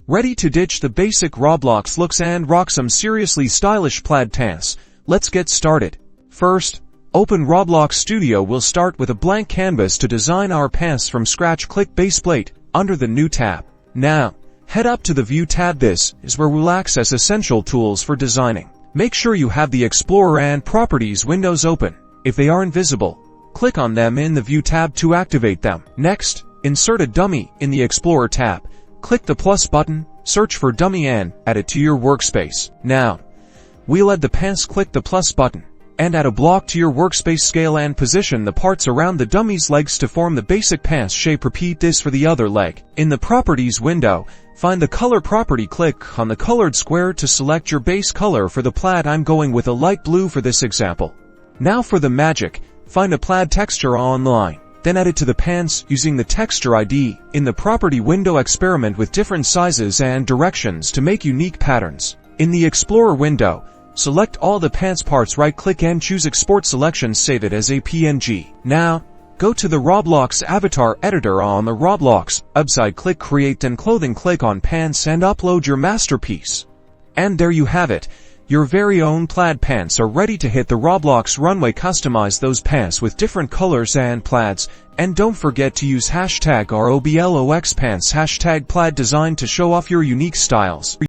Ready to ditch the basic Roblox looks and rock some seriously stylish plaid pants? Let's get started. First, open Roblox Studio. We'll start with a blank canvas to design our pants from scratch. Click Base Plate under the New tab. Now, head up to the View tab. This is where we'll access essential tools for designing. Make sure you have the Explorer and Properties windows open. If they aren't visible, click on them in the View tab to activate them. Next, insert a dummy in the Explorer tab. Click the plus button, search for dummy and add it to your workspace. Now, we'll add the pants. Click the plus button and add a block to your workspace. Scale and position the parts around the dummy's legs to form the basic pants shape. Repeat this for the other leg. In the Properties window, find the color property. Click on the colored square to select your base color for the plaid. I'm going with a light blue for this example. Now for the magic, find a plaid texture online. Then add it to the pants using the texture ID. In the property window, experiment with different sizes and directions to make unique patterns. In the Explorer window, select all the pants parts. Right-click and choose Export Selection. Save it as a PNG. Now, go to the Roblox Avatar Editor on the Roblox website. Click Create and Clothing. Click on Pants and upload your masterpiece. And there you have it. Your very own plaid pants are ready to hit the Roblox runway. Customize those pants with different colors and plaids. And don't forget to use hashtag ROBLOXpants, hashtag plaid design to show off your unique styles.